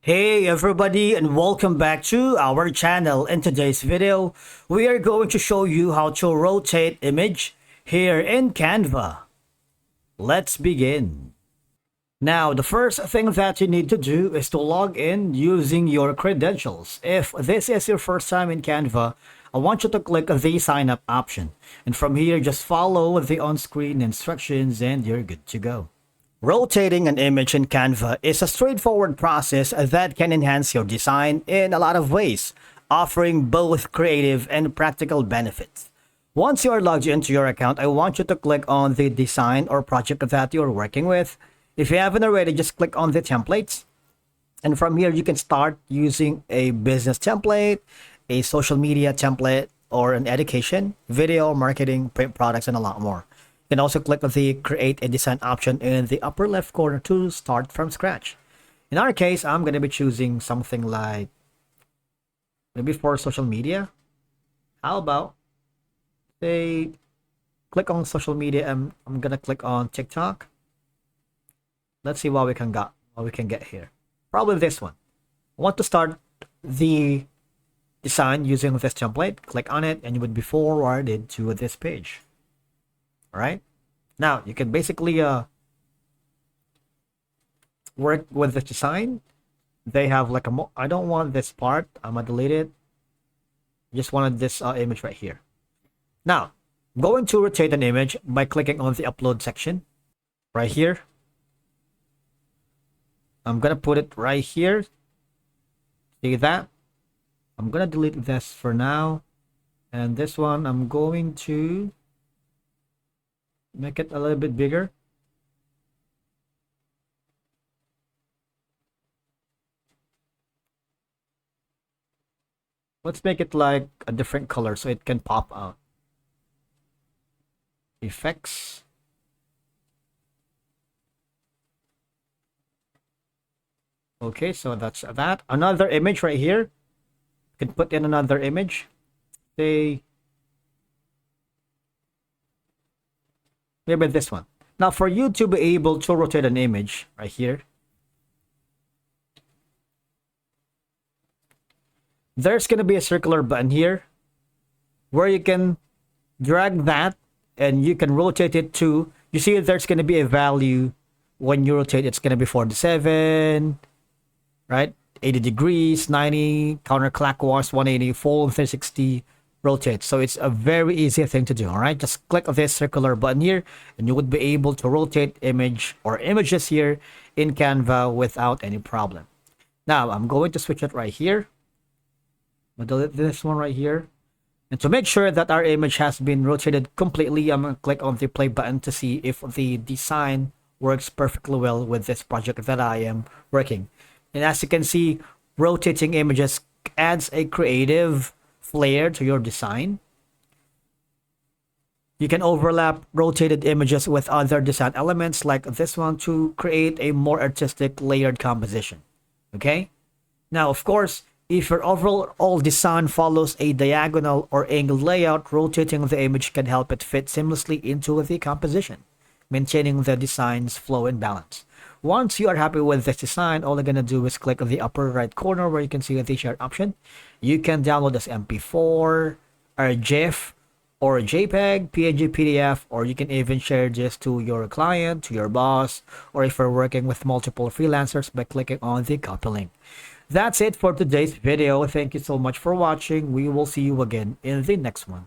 Hey everybody, and welcome back to our channel. In today's video, we are going to show you how to rotate image here in Canva. Let's begin. Now, the first thing that you need to do is to log in using your credentials. If this is your first time in Canva, I want you to click the sign up option. And from here, just follow the on-screen instructions and you're good to go. Rotating an image in Canva is a straightforward process that can enhance your design in a lot of ways, offering both creative and practical benefits. Once you are logged into your account, I want you to click on the design or project that you're working with. If you haven't already, just click on the templates. And from here, you can start using a business template, a social media template, or an education, video, marketing, print products, and a lot more. You can also click on the create a design option in the upper left corner to start from scratch. In our case, I'm going to be choosing something like maybe for social media. How about say click on social media and I'm going to click on TikTok. Let's see what we can get here. Probably this one. I want to start the design using this template. Click on it and you would be forwarded to this page. All right, now you can basically work with the design. They have like I don't want this part, I'm gonna delete it. Just wanted this image right here. Now I'm going to rotate an image by clicking on the upload section right here. I'm gonna put it right here. See that? I'm gonna delete this for now, and this one I'm going to make it a little bit bigger. Let's make it like a different color so it can pop out. Effects. Okay, so that's that. Another image right here. You can put in another image. Say maybe this one. Now for you to be able to rotate an image right here, there's going to be a circular button here where you can drag that and you can rotate it to, you see there's going to be a value when you rotate. It's going to be 47, right? 80 degrees, 90, counterclockwise, 180, full 360, rotate. So it's a very easy thing to do. All right, just click on this circular button here and you would be able to rotate image or images here in Canva without any problem. Now I'm going to switch it right here. I'll delete this one right here, and to make sure that our image has been rotated completely, I'm going to click on the play button to see if the design works perfectly well with this project that I am working. And as you can see, rotating images adds a creative flair to your design. You can overlap rotated images with other design elements like this one to create a more artistic layered composition. Okay? Now, of course, if your overall design follows a diagonal or angled layout, rotating the image can help it fit seamlessly into the composition, maintaining the design's flow and balance. Once you are happy with this design, all you're going to do is click on the upper right corner where you can see the share option. You can download this MP4 or GIF or JPEG, PNG, PDF, or you can even share this to your client, to your boss, or if you're working with multiple freelancers by clicking on the copy link. That's it for today's video. Thank you so much for watching. We will see you again in the next one.